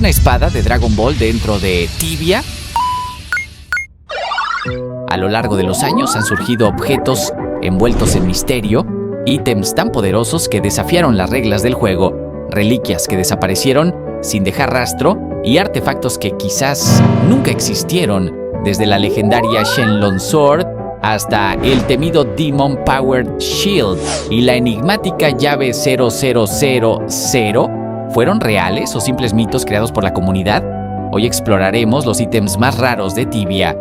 una espada de Dragon Ball dentro de Tibia? A lo largo de los años han surgido objetos envueltos en misterio, ítems tan poderosos que desafiaron las reglas del juego, reliquias que desaparecieron sin dejar rastro y artefactos que quizás nunca existieron, desde la legendaria Shenlong Sword hasta el temido Demon Powered Shield y la enigmática llave 0000. ¿Fueron reales o simples mitos creados por la comunidad? Hoy exploraremos los ítems más raros de Tibia.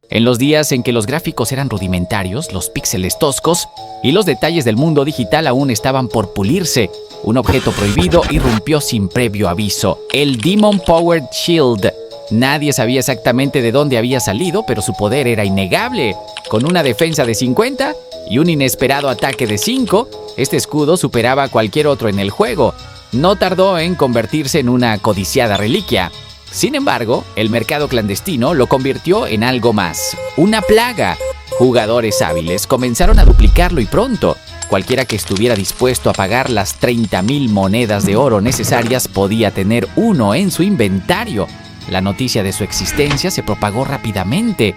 En los días en que los gráficos eran rudimentarios, los píxeles toscos y los detalles del mundo digital aún estaban por pulirse, un objeto prohibido irrumpió sin previo aviso: el Demon Powered Shield. Nadie sabía exactamente de dónde había salido, pero su poder era innegable. Con una defensa de 50 y un inesperado ataque de 5, este escudo superaba a cualquier otro en el juego. No tardó en convertirse en una codiciada reliquia. Sin embargo, el mercado clandestino lo convirtió en algo más: una plaga. Jugadores hábiles comenzaron a duplicarlo y pronto, cualquiera que estuviera dispuesto a pagar las 30,000 monedas de oro necesarias podía tener uno en su inventario. La noticia de su existencia se propagó rápidamente.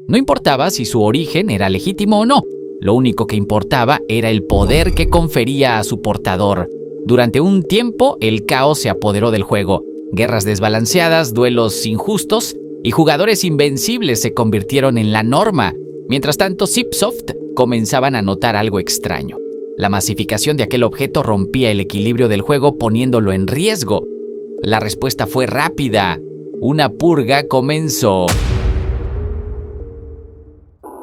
No importaba si su origen era legítimo o no, lo único que importaba era el poder que confería a su portador. Durante un tiempo, el caos se apoderó del juego. Guerras desbalanceadas, duelos injustos y jugadores invencibles se convirtieron en la norma. Mientras tanto, Zipsoft comenzaban a notar algo extraño. La masificación de aquel objeto rompía el equilibrio del juego, poniéndolo en riesgo. La respuesta fue rápida. Una purga comenzó.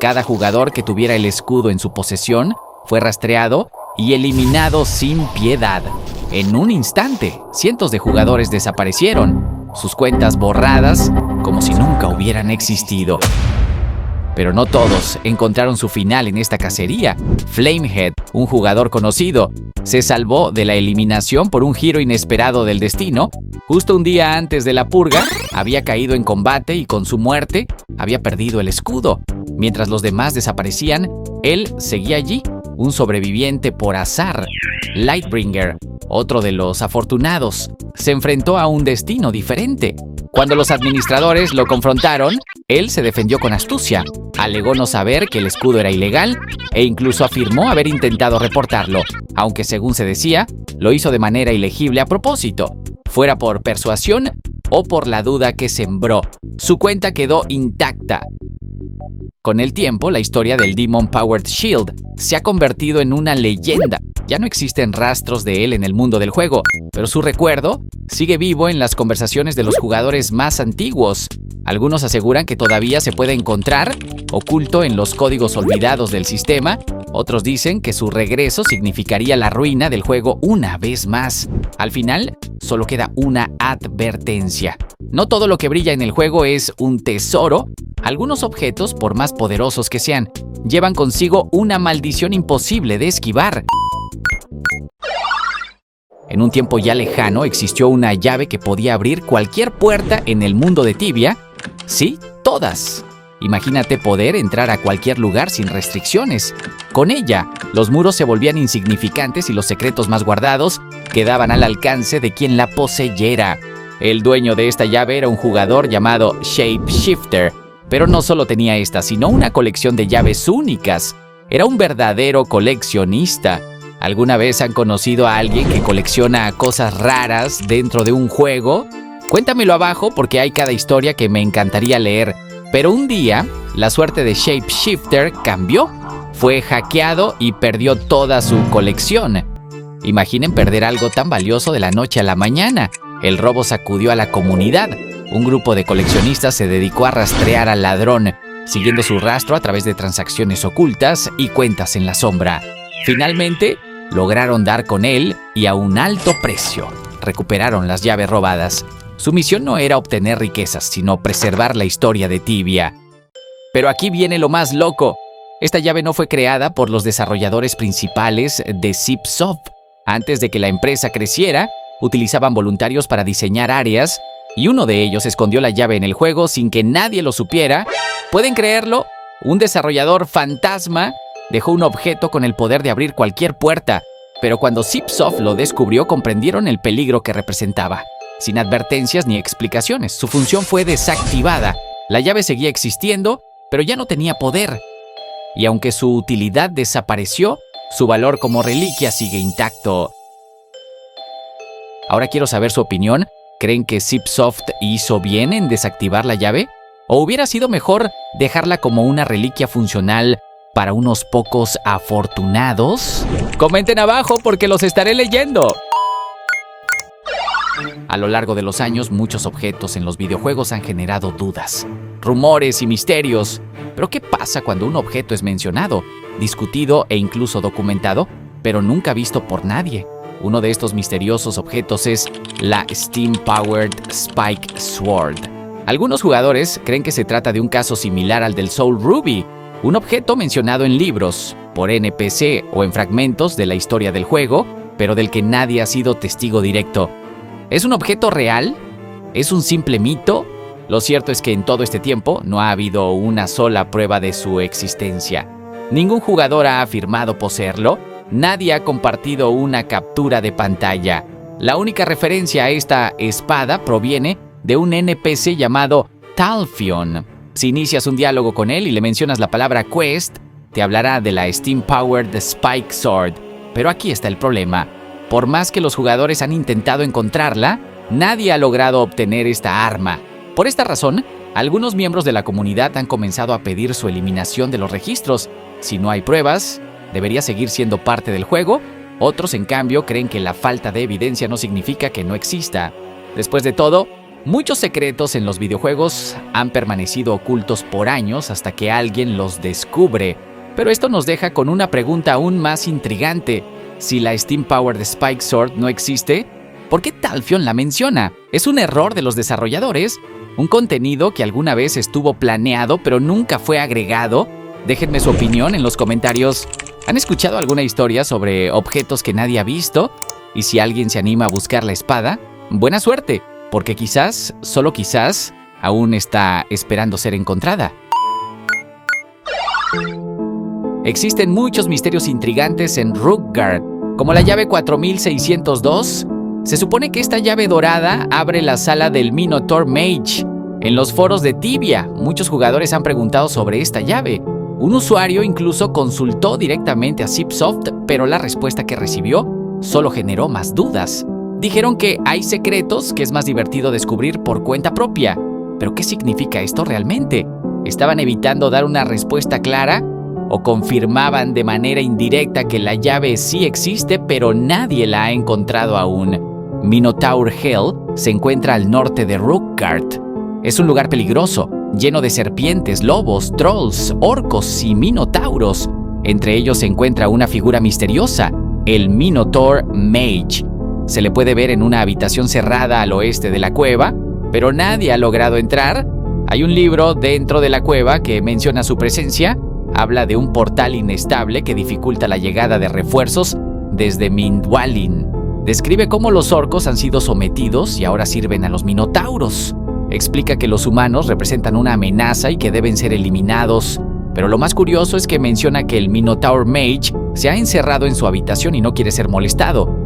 Cada jugador que tuviera el escudo en su posesión fue rastreado y eliminado sin piedad. En un instante, cientos de jugadores desaparecieron, sus cuentas borradas como si nunca hubieran existido. Pero no todos encontraron su final en esta cacería. Flamehead, un jugador conocido, se salvó de la eliminación por un giro inesperado del destino. Justo un día antes de la purga, había caído en combate y con su muerte había perdido el escudo. Mientras los demás desaparecían, él seguía allí, un sobreviviente por azar. Lightbringer, otro de los afortunados, se enfrentó a un destino diferente. Cuando los administradores lo confrontaron, él se defendió con astucia, alegó no saber que el escudo era ilegal e incluso afirmó haber intentado reportarlo, aunque según se decía, lo hizo de manera ilegible a propósito, fuera por persuasión o por la duda que sembró. Su cuenta quedó intacta. Con el tiempo, la historia del Demon Powered Shield se ha convertido en una leyenda. Ya no existen rastros de él en el mundo del juego, pero su recuerdo sigue vivo en las conversaciones de los jugadores más antiguos. Algunos aseguran que todavía se puede encontrar oculto en los códigos olvidados del sistema. Otros dicen que su regreso significaría la ruina del juego una vez más. Al final, solo queda una advertencia. No todo lo que brilla en el juego es un tesoro. Algunos objetos, por más poderosos que sean, llevan consigo una maldición imposible de esquivar. En un tiempo ya lejano existió una llave que podía abrir cualquier puerta en el mundo de Tibia. Sí, todas. Imagínate poder entrar a cualquier lugar sin restricciones. Con ella, los muros se volvían insignificantes y los secretos más guardados quedaban al alcance de quien la poseyera. El dueño de esta llave era un jugador llamado Shapeshifter, pero no solo tenía esta, sino una colección de llaves únicas. Era un verdadero coleccionista. ¿Alguna vez han conocido a alguien que colecciona cosas raras dentro de un juego? Cuéntamelo abajo porque hay cada historia que me encantaría leer. Pero un día, la suerte de Shapeshifter cambió. Fue hackeado y perdió toda su colección. Imaginen perder algo tan valioso de la noche a la mañana. El robo sacudió a la comunidad. Un grupo de coleccionistas se dedicó a rastrear al ladrón, siguiendo su rastro a través de transacciones ocultas y cuentas en la sombra. Finalmente, lograron dar con él y a un alto precio. Recuperaron las llaves robadas. Su misión no era obtener riquezas, sino preservar la historia de Tibia. Pero aquí viene lo más loco. Esta llave no fue creada por los desarrolladores principales de Zipsoft. Antes de que la empresa creciera, utilizaban voluntarios para diseñar áreas y uno de ellos escondió la llave en el juego sin que nadie lo supiera. ¿Pueden creerlo? Un desarrollador fantasma dejó un objeto con el poder de abrir cualquier puerta, pero cuando Zipsoft lo descubrió comprendieron el peligro que representaba. Sin advertencias ni explicaciones, su función fue desactivada. La llave seguía existiendo, pero ya no tenía poder. Y aunque su utilidad desapareció, su valor como reliquia sigue intacto. Ahora quiero saber su opinión. ¿Creen que Zipsoft hizo bien en desactivar la llave? ¿O hubiera sido mejor dejarla como una reliquia funcional para unos pocos afortunados? Comenten abajo porque los estaré leyendo. A lo largo de los años, muchos objetos en los videojuegos han generado dudas, rumores y misterios. Pero ¿qué pasa cuando un objeto es mencionado, discutido e incluso documentado, pero nunca visto por nadie? Uno de estos misteriosos objetos es la Steam-Powered Spike Sword. Algunos jugadores creen que se trata de un caso similar al del Soul Ruby, un objeto mencionado en libros, por NPC o en fragmentos de la historia del juego, pero del que nadie ha sido testigo directo. ¿Es un objeto real? ¿Es un simple mito? Lo cierto es que en todo este tiempo no ha habido una sola prueba de su existencia. Ningún jugador ha afirmado poseerlo, nadie ha compartido una captura de pantalla. La única referencia a esta espada proviene de un NPC llamado Talfion. Si inicias un diálogo con él y le mencionas la palabra Quest, te hablará de la Steam-Powered Spike Sword. Pero aquí está el problema. Por más que los jugadores han intentado encontrarla, nadie ha logrado obtener esta arma. Por esta razón, algunos miembros de la comunidad han comenzado a pedir su eliminación de los registros. Si no hay pruebas, debería seguir siendo parte del juego. Otros, en cambio, creen que la falta de evidencia no significa que no exista. Después de todo, muchos secretos en los videojuegos han permanecido ocultos por años hasta que alguien los descubre. Pero esto nos deja con una pregunta aún más intrigante. Si la Steam-Powered Spike Sword no existe, ¿por qué Talfion la menciona? ¿Es un error de los desarrolladores? ¿Un contenido que alguna vez estuvo planeado pero nunca fue agregado? Déjenme su opinión en los comentarios. ¿Han escuchado alguna historia sobre objetos que nadie ha visto? Y si alguien se anima a buscar la espada, buena suerte, porque quizás, solo quizás, aún está esperando ser encontrada. Existen muchos misterios intrigantes en Rookguard, como la llave 4602. Se supone que esta llave dorada abre la sala del Minotaur Mage. En los foros de Tibia, muchos jugadores han preguntado sobre esta llave. Un usuario incluso consultó directamente a Zipsoft, pero la respuesta que recibió solo generó más dudas. Dijeron que hay secretos que es más divertido descubrir por cuenta propia. ¿Pero qué significa esto realmente? ¿Estaban evitando dar una respuesta clara? ¿O confirmaban de manera indirecta que la llave sí existe, pero nadie la ha encontrado aún? Minotaur Hell se encuentra al norte de Rookguard. Es un lugar peligroso, lleno de serpientes, lobos, trolls, orcos y minotauros. Entre ellos se encuentra una figura misteriosa, el Minotaur Mage. Se le puede ver en una habitación cerrada al oeste de la cueva, pero nadie ha logrado entrar. Hay un libro dentro de la cueva que menciona su presencia. Habla de un portal inestable que dificulta la llegada de refuerzos desde Mindwallin. Describe cómo los orcos han sido sometidos y ahora sirven a los minotauros. Explica que los humanos representan una amenaza y que deben ser eliminados. Pero lo más curioso es que menciona que el Minotaur Mage se ha encerrado en su habitación y no quiere ser molestado.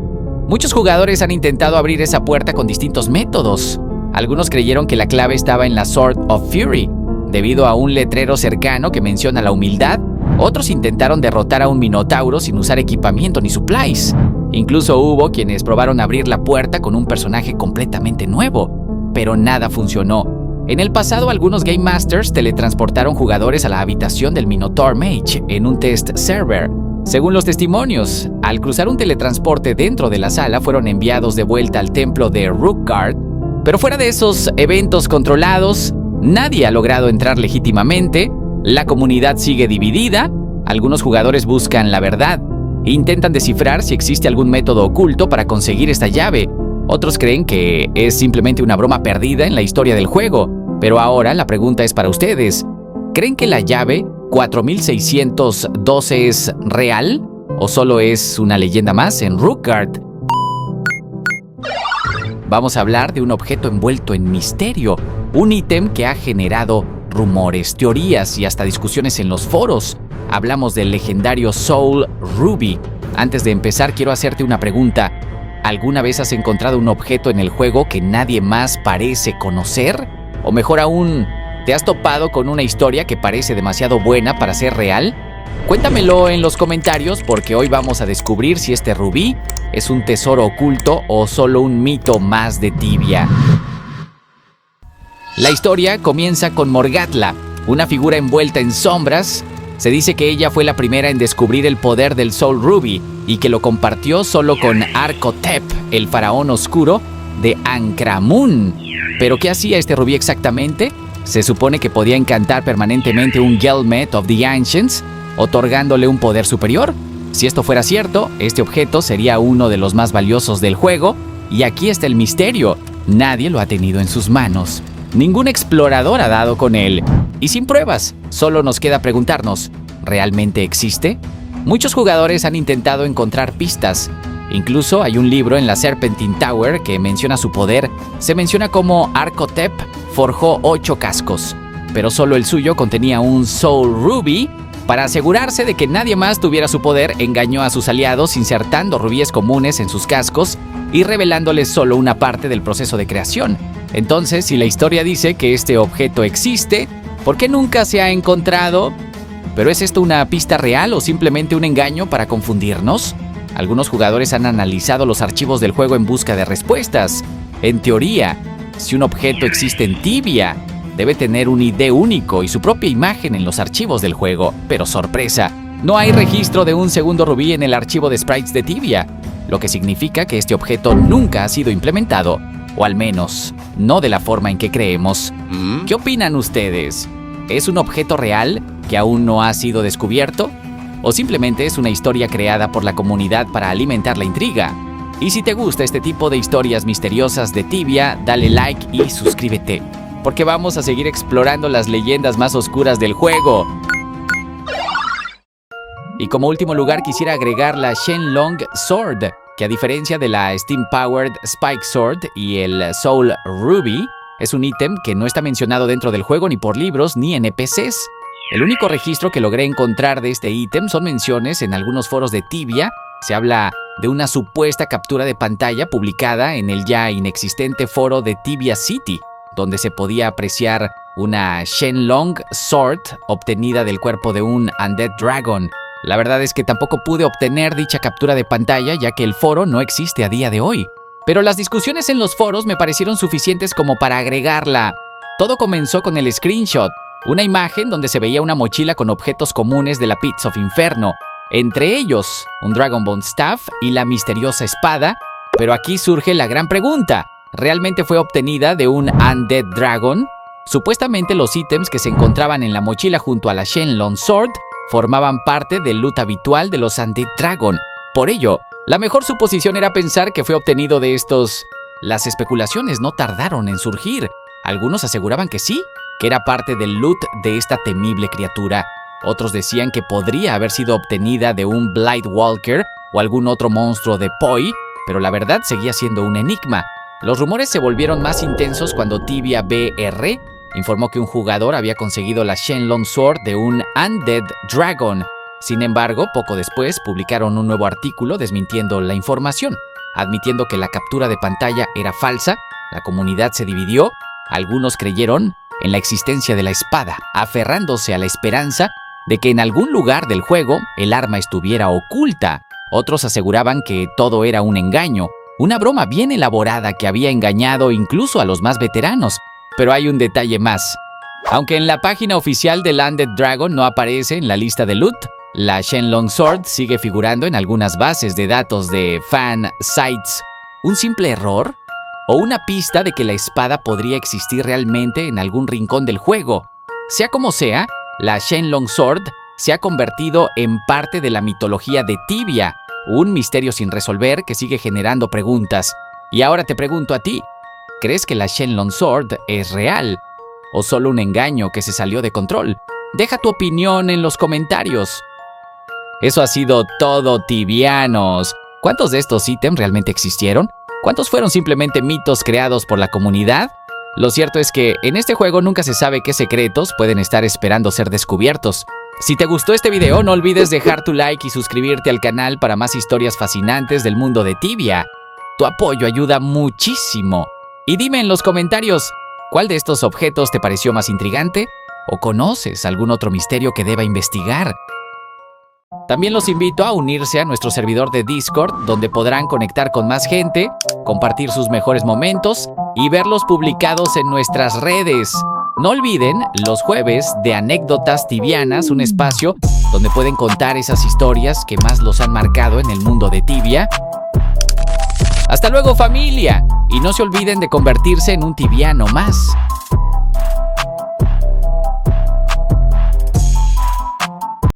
Muchos jugadores han intentado abrir esa puerta con distintos métodos. Algunos creyeron que la clave estaba en la Sword of Fury, debido a un letrero cercano que menciona la humildad. Otros intentaron derrotar a un minotauro sin usar equipamiento ni supplies. Incluso hubo quienes probaron abrir la puerta con un personaje completamente nuevo, pero nada funcionó. En el pasado, algunos Game Masters teletransportaron jugadores a la habitación del Minotaur Mage en un test server. Según los testimonios, al cruzar un teletransporte dentro de la sala, fueron enviados de vuelta al templo de Rookguard. Pero fuera de esos eventos controlados, nadie ha logrado entrar legítimamente. La comunidad sigue dividida. Algunos jugadores buscan la verdad e intentan descifrar si existe algún método oculto para conseguir esta llave. Otros creen que es simplemente una broma perdida en la historia del juego. Pero ahora la pregunta es para ustedes. ¿Creen que la llave 4612 es real o solo es una leyenda más en Rookguard? Vamos a hablar de un objeto envuelto en misterio, un ítem que ha generado rumores, teorías y hasta discusiones en los foros. Hablamos del legendario Soul Ruby. Antes de empezar, quiero hacerte una pregunta. ¿Alguna vez has encontrado un objeto en el juego que nadie más parece conocer? O mejor aún, ¿te has topado con una historia que parece demasiado buena para ser real? Cuéntamelo en los comentarios porque hoy vamos a descubrir si este rubí es un tesoro oculto o solo un mito más de Tibia. La historia comienza con Morgantha, una figura envuelta en sombras. Se dice que ella fue la primera en descubrir el poder del Soul Ruby y que lo compartió solo con Arkotep, el faraón oscuro de Ankh-Ramun. ¿Pero qué hacía este rubí exactamente? Se supone que podía encantar permanentemente un Gelmet of the Ancients, otorgándole un poder superior. Si esto fuera cierto, este objeto sería uno de los más valiosos del juego, y aquí está el misterio. Nadie lo ha tenido en sus manos. Ningún explorador ha dado con él. Y sin pruebas, solo nos queda preguntarnos, ¿realmente existe? Muchos jugadores han intentado encontrar pistas. Incluso hay un libro en la Serpentine Tower que menciona su poder. Se menciona como Arkotep forjó 8 cascos, pero solo el suyo contenía un Soul Ruby. Para asegurarse de que nadie más tuviera su poder, engañó a sus aliados insertando rubíes comunes en sus cascos y revelándoles solo una parte del proceso de creación. Entonces, si la historia dice que este objeto existe, ¿por qué nunca se ha encontrado? ¿Pero es esto una pista real o simplemente un engaño para confundirnos? Algunos jugadores han analizado los archivos del juego en busca de respuestas. En teoría, si un objeto existe en Tibia, debe tener un ID único y su propia imagen en los archivos del juego. Pero sorpresa, no hay registro de un segundo rubí en el archivo de sprites de Tibia, lo que significa que este objeto nunca ha sido implementado, o al menos, no de la forma en que creemos. ¿Qué opinan ustedes? ¿Es un objeto real que aún no ha sido descubierto? ¿O simplemente es una historia creada por la comunidad para alimentar la intriga? Y si te gusta este tipo de historias misteriosas de Tibia, dale like y suscríbete, porque vamos a seguir explorando las leyendas más oscuras del juego. Y como último lugar quisiera agregar la Shenlong Sword, que a diferencia de la Steam Powered Spike Sword y el Soul Ruby, es un ítem que no está mencionado dentro del juego ni por libros ni NPCs. El único registro que logré encontrar de este ítem son menciones en algunos foros de Tibia. Se habla de una supuesta captura de pantalla publicada en el ya inexistente foro de Tibia City, donde se podía apreciar una Shenlong Sword obtenida del cuerpo de un Undead Dragon. La verdad es que tampoco pude obtener dicha captura de pantalla, ya que el foro no existe a día de hoy. Pero las discusiones en los foros me parecieron suficientes como para agregarla. Todo comenzó con el screenshot, una imagen donde se veía una mochila con objetos comunes de la Pits of Inferno, entre ellos un Dragonbone Staff y la misteriosa espada. Pero aquí surge la gran pregunta, ¿realmente fue obtenida de un Undead Dragon? Supuestamente los ítems que se encontraban en la mochila junto a la Shenlong Sword formaban parte del loot habitual de los Undead Dragon. Por ello, la mejor suposición era pensar que fue obtenido de estos. Las especulaciones no tardaron en surgir. Algunos aseguraban que sí, que era parte del loot de esta temible criatura. Otros decían que podría haber sido obtenida de un Blightwalker o algún otro monstruo de Poi, pero la verdad seguía siendo un enigma. Los rumores se volvieron más intensos cuando Tibia BR informó que un jugador había conseguido la Shenlong Sword de un Undead Dragon. Sin embargo, poco después publicaron un nuevo artículo desmintiendo la información, admitiendo que la captura de pantalla era falsa. La comunidad se dividió. Algunos creyeron en la existencia de la espada, aferrándose a la esperanza de que en algún lugar del juego el arma estuviera oculta. Otros aseguraban que todo era un engaño, una broma bien elaborada que había engañado incluso a los más veteranos. Pero hay un detalle más. Aunque en la página oficial del Undead Dragon no aparece en la lista de loot, la Shenlong Sword sigue figurando en algunas bases de datos de fan sites. ¿Un simple error? ¿O una pista de que la espada podría existir realmente en algún rincón del juego? Sea como sea, la Shenlong Sword se ha convertido en parte de la mitología de Tibia, un misterio sin resolver que sigue generando preguntas. Y ahora te pregunto a ti, ¿crees que la Shenlong Sword es real? ¿O solo un engaño que se salió de control? Deja tu opinión en los comentarios. Eso ha sido todo, tibianos. ¿Cuántos de estos ítems realmente existieron? ¿Cuántos fueron simplemente mitos creados por la comunidad? Lo cierto es que en este juego nunca se sabe qué secretos pueden estar esperando ser descubiertos. Si te gustó este video, no olvides dejar tu like y suscribirte al canal para más historias fascinantes del mundo de Tibia. Tu apoyo ayuda muchísimo. Y dime en los comentarios, ¿cuál de estos objetos te pareció más intrigante? ¿O conoces algún otro misterio que deba investigar? También los invito a unirse a nuestro servidor de Discord, donde podrán conectar con más gente, compartir sus mejores momentos y verlos publicados en nuestras redes. No olviden los jueves de Anécdotas Tibianas, un espacio donde pueden contar esas historias que más los han marcado en el mundo de Tibia. ¡Hasta luego, familia! Y no se olviden de convertirse en un tibiano más.